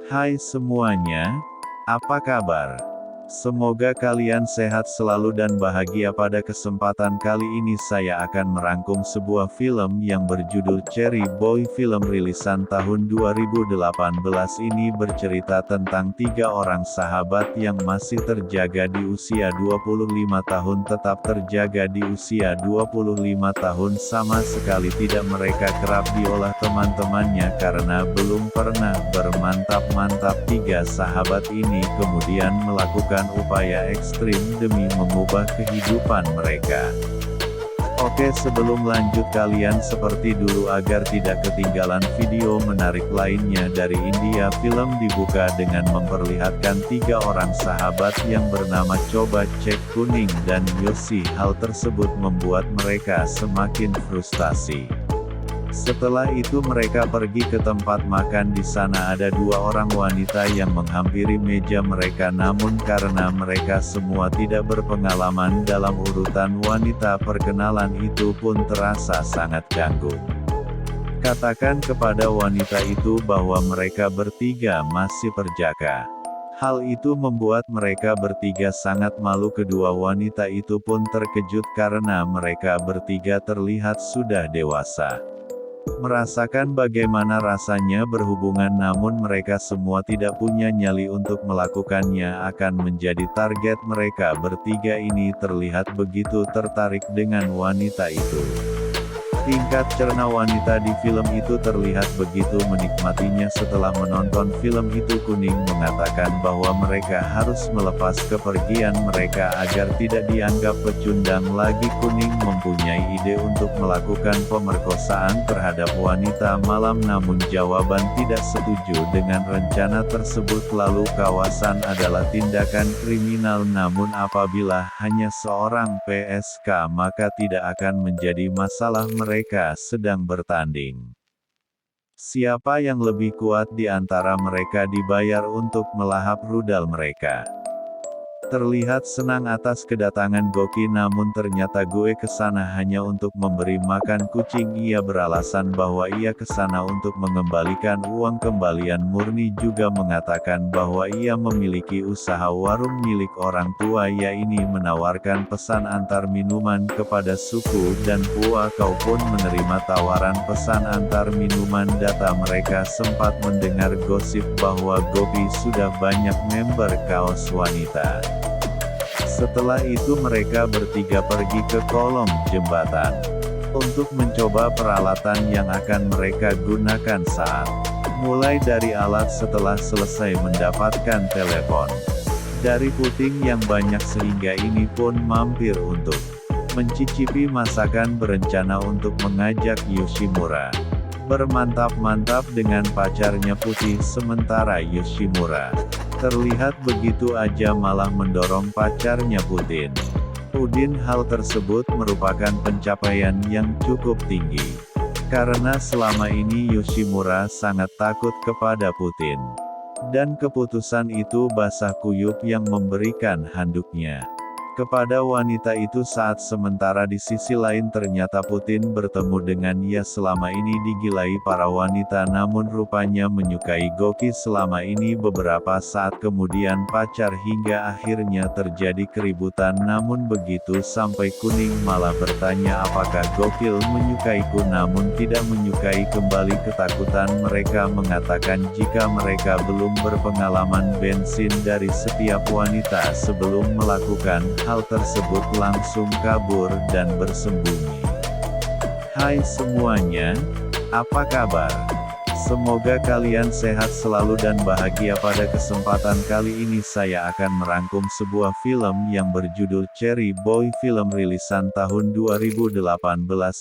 Hai semuanya, apa kabar? Semoga kalian sehat selalu dan bahagia. Pada kesempatan kali ini saya akan merangkum sebuah film yang berjudul Cherry Boy. Film rilisan tahun 2018 ini bercerita tentang tiga orang sahabat yang masih terjaga di usia 25 tahun, tetap terjaga di usia 25 tahun, sama sekali tidak mereka kerap diolah teman-temannya karena belum pernah bermantap-mantap. Tiga sahabat ini kemudian melakukan upaya ekstrim demi mengubah kehidupan mereka. Oke, sebelum lanjut kalian seperti dulu agar tidak ketinggalan video menarik lainnya dari India. Film dibuka dengan memperlihatkan tiga orang sahabat yang bernama Coba, Cek, Kuning, dan Yosi. Hal tersebut membuat mereka semakin frustasi. Setelah itu mereka pergi ke tempat makan. Di sana ada dua orang wanita yang menghampiri meja mereka, namun karena mereka semua tidak berpengalaman dalam urutan wanita, perkenalan itu pun terasa sangat canggung. Katakan kepada wanita itu bahwa mereka bertiga masih perjaka. Hal itu membuat mereka bertiga sangat malu. Kedua wanita itu pun terkejut karena mereka bertiga terlihat sudah dewasa. Merasakan bagaimana rasanya berhubungan, namun mereka semua tidak punya nyali untuk melakukannya, akan menjadi target. Mereka bertiga ini terlihat begitu tertarik dengan wanita itu. Tingkat cerna wanita di film itu terlihat begitu menikmatinya. Setelah menonton film itu, Kuning mengatakan bahwa mereka harus melepas kepergian mereka agar tidak dianggap pecundang lagi. Kuning mempunyai ide untuk melakukan pemerkosaan terhadap wanita malam, namun jawaban tidak setuju dengan rencana tersebut. Lalu kawasan adalah tindakan kriminal, namun apabila hanya seorang PSK maka tidak akan menjadi masalah. Mereka sedang bertanding. Siapa yang lebih kuat di antara mereka dibayar untuk melahap rudal mereka. Terlihat senang atas kedatangan Goki, namun ternyata gue kesana hanya untuk memberi makan kucing. Ia beralasan bahwa ia kesana untuk mengembalikan uang kembalian murni, juga mengatakan bahwa ia memiliki usaha warung milik orang tua. Ia ini menawarkan pesan antar minuman kepada suku dan Pua. Kau pun menerima tawaran pesan antar minuman. Data mereka sempat mendengar gosip bahwa Gopi sudah banyak member kaos wanita. Setelah itu mereka bertiga pergi ke kolong jembatan untuk mencoba peralatan yang akan mereka gunakan saat mulai dari alat. Setelah selesai mendapatkan telepon dari Puting yang banyak, sehingga ini pun mampir untuk mencicipi masakan. Berencana untuk mengajak Yoshimura bermantap-mantap dengan pacarnya Putih. Sementara Yoshimura terlihat begitu aja malah mendorong pacarnya Putin. Hal tersebut merupakan pencapaian yang cukup tinggi, karena selama ini Yoshimura sangat takut kepada Putin. Dan keputusan itu basah kuyup yang memberikan handuknya kepada wanita itu saat sementara di sisi lain ternyata Putin bertemu dengan ia. Selama ini digilai para wanita, namun rupanya menyukai Goki selama ini. Beberapa saat kemudian pacar, hingga akhirnya terjadi keributan. Namun begitu sampai Kuning malah bertanya apakah Gokil menyukaiku, namun tidak menyukai. Kembali ketakutan mereka mengatakan jika mereka belum berpengalaman bensin dari setiap wanita sebelum melakukan hal tersebut, langsung kabur dan bersembunyi. Hai semuanya, apa kabar? Semoga kalian sehat selalu dan bahagia. Pada kesempatan kali ini saya akan merangkum sebuah film yang berjudul Cherry Boy. Film rilisan tahun 2018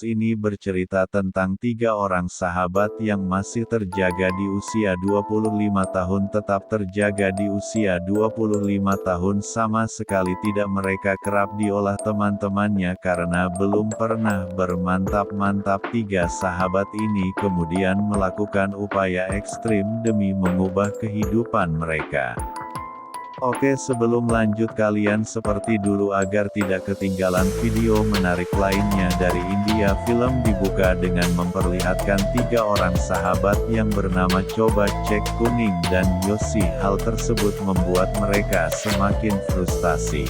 ini bercerita tentang tiga orang sahabat yang masih terjaga di usia 25 tahun, tetap terjaga di usia 25 tahun, sama sekali tidak mereka kerap diolah teman-temannya karena belum pernah bermantap-mantap. Tiga sahabat ini kemudian melakukan upaya ekstrim demi mengubah kehidupan mereka. Oke, sebelum lanjut kalian seperti dulu agar tidak ketinggalan video menarik lainnya dari India Film dibuka dengan memperlihatkan 3 orang sahabat yang bernama Coba Cek Kuning dan Yosi. Hal tersebut membuat mereka semakin frustasi.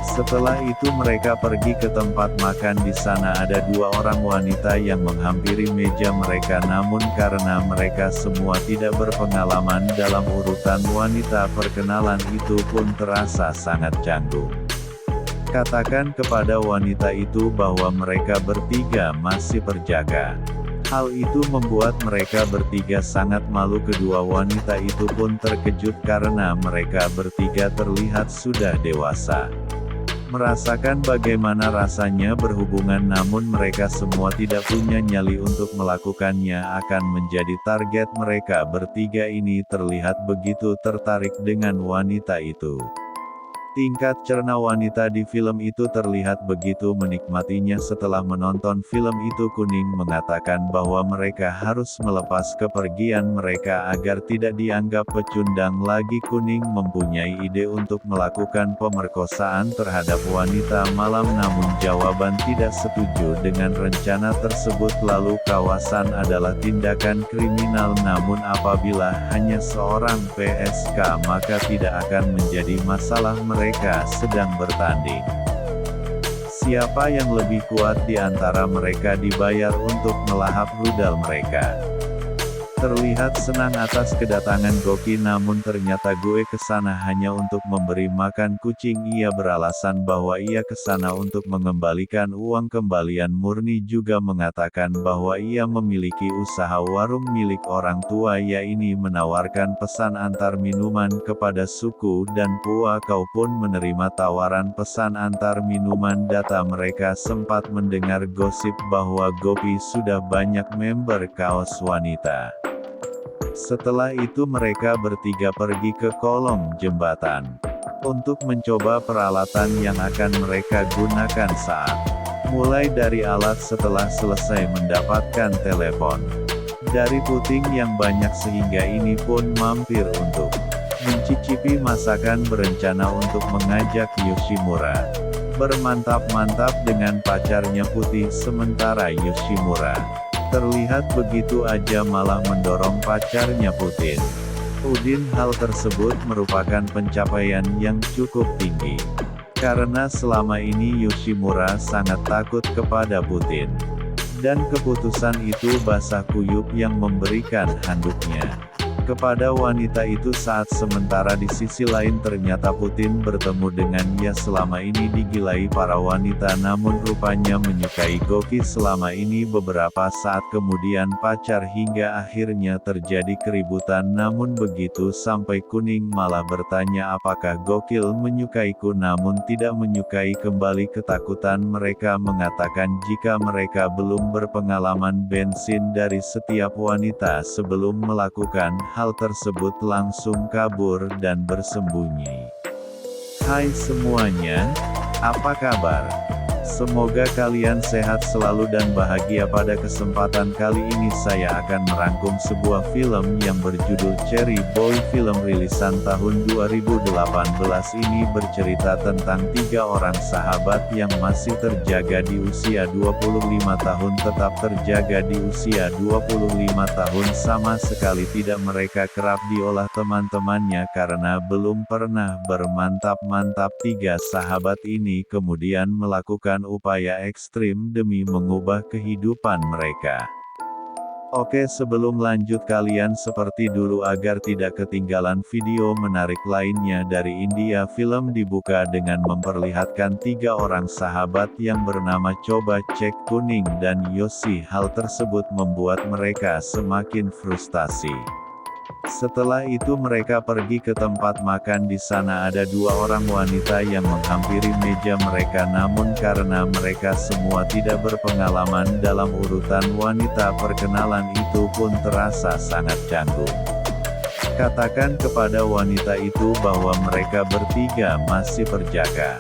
Setelah itu mereka pergi ke tempat makan. Di sana ada 2 orang wanita yang menghampiri meja mereka, namun karena mereka semua tidak berpengalaman dalam urutan wanita, perkenalan itu pun terasa sangat canggung. Katakan kepada wanita itu bahwa mereka bertiga masih berjaga. Hal itu membuat mereka bertiga sangat malu. Kedua wanita itu pun terkejut karena mereka bertiga terlihat sudah dewasa. Merasakan bagaimana rasanya berhubungan, namun mereka semua tidak punya nyali untuk melakukannya, akan menjadi target. Mereka bertiga ini terlihat begitu tertarik dengan wanita itu. Tingkat cerna wanita di film itu terlihat begitu menikmatinya. Setelah menonton film itu, Kuning mengatakan bahwa mereka harus melepas kepergian mereka agar tidak dianggap pecundang lagi. Kuning mempunyai ide untuk melakukan pemerkosaan terhadap wanita malam, namun jawaban tidak setuju dengan rencana tersebut. Lalu kawasan adalah tindakan kriminal, namun apabila hanya seorang PSK maka tidak akan menjadi masalah. Mereka sedang bertanding. Siapa yang lebih kuat di antara mereka dibayar untuk melahap rudal mereka. Terlihat senang atas kedatangan Goki, namun ternyata gue kesana hanya untuk memberi makan kucing. Ia beralasan bahwa ia kesana untuk mengembalikan uang kembalian. Murni juga mengatakan bahwa ia memiliki usaha warung milik orang tua, yaitu menawarkan pesan antar minuman kepada suku dan Pua. Kau pun menerima tawaran pesan antar minuman. Data mereka sempat mendengar gosip bahwa Gopi sudah banyak member kaos wanita. Setelah itu mereka bertiga pergi ke kolong jembatan untuk mencoba peralatan yang akan mereka gunakan saat mulai dari alat. Setelah selesai mendapatkan telepon dari Puting yang banyak, sehingga ini pun mampir untuk mencicipi masakan. Berencana untuk mengajak Yoshimura bermantap-mantap dengan pacarnya Putih. Sementara Yoshimura terlihat begitu aja malah mendorong pacarnya Putin. Udin. Hal tersebut merupakan pencapaian yang cukup tinggi, karena selama ini Yoshimura sangat takut kepada Putin. Dan keputusan itu basah kuyup yang memberikan handuknya kepada wanita itu saat sementara di sisi lain ternyata Putin bertemu dengannya. Selama ini digilai para wanita, namun rupanya menyukai Goki selama ini. Beberapa saat kemudian pacar, hingga akhirnya terjadi keributan. Namun begitu sampai Kuning malah bertanya apakah Gokil menyukaiku, namun tidak menyukai. Kembali ketakutan mereka mengatakan jika mereka belum berpengalaman bensin dari setiap wanita sebelum melakukan hal tersebut, langsung kabur dan bersembunyi. Hai semuanya, apa kabar? Semoga kalian sehat selalu dan bahagia. Pada kesempatan kali ini saya akan merangkum sebuah film yang berjudul Cherry Boy. Film rilisan tahun 2018 ini bercerita tentang 3 orang sahabat yang masih terjaga di usia 25 tahun. Tetap terjaga di usia 25 tahun, sama sekali tidak mereka kerap diolah teman-temannya karena belum pernah bermantap-mantap. 3 sahabat ini kemudian melakukan upaya ekstrim demi mengubah kehidupan mereka. Oke, sebelum lanjut kalian seperti dulu agar tidak ketinggalan video menarik lainnya dari India Film dibuka dengan memperlihatkan 3 orang sahabat yang bernama Coba Cek Kuning dan Yosi. Hal tersebut membuat mereka semakin frustasi. Setelah itu mereka pergi ke tempat makan. Di sana ada 2 orang wanita yang menghampiri meja mereka, namun karena mereka semua tidak berpengalaman dalam urutan wanita, perkenalan itu pun terasa sangat canggung. Katakan kepada wanita itu bahwa mereka bertiga masih berjaga.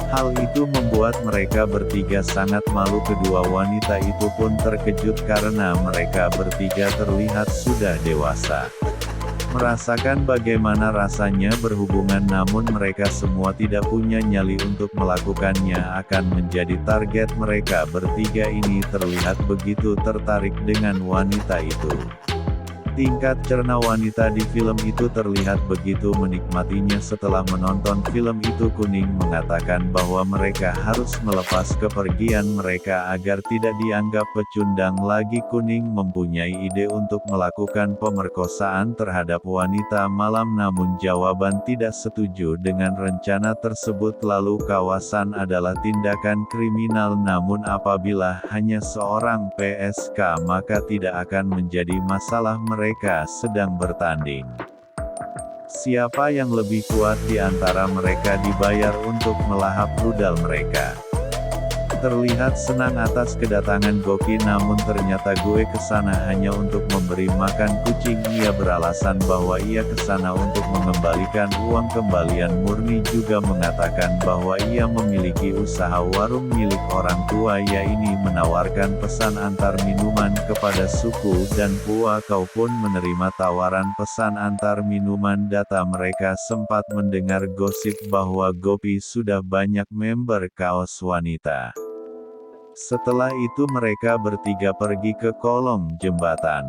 Hal itu membuat mereka bertiga sangat malu. Kedua wanita itu pun terkejut karena mereka bertiga terlihat sudah dewasa. Merasakan bagaimana rasanya berhubungan namun mereka semua tidak punya nyali untuk melakukannya akan menjadi target mereka bertiga ini terlihat begitu tertarik dengan wanita itu. Tingkat cerna wanita di film itu terlihat begitu menikmatinya setelah menonton film itu. Kuning mengatakan bahwa mereka harus melepas kepergian mereka agar tidak dianggap pecundang lagi. Kuning mempunyai ide untuk melakukan pemerkosaan terhadap wanita malam namun jawaban tidak setuju dengan rencana tersebut. Lalu kawasan adalah tindakan kriminal namun apabila hanya seorang PSK maka tidak akan menjadi masalah. Mereka sedang bertanding. Siapa yang lebih kuat di antara mereka dibayar untuk melahap rudal mereka. Terlihat senang atas kedatangan Goki namun ternyata gue kesana hanya untuk memberi makan kucing. Ia beralasan bahwa ia kesana untuk mengembalikan uang kembalian. Murni juga mengatakan bahwa ia memiliki usaha warung milik orang tua yaitu menawarkan pesan antar minuman kepada suku dan Pua Kau pun menerima tawaran pesan antar minuman. Data mereka sempat mendengar gosip bahwa Gopi sudah banyak member kaos wanita. Setelah itu mereka bertiga pergi ke kolong jembatan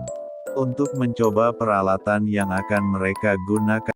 untuk mencoba peralatan yang akan mereka gunakan.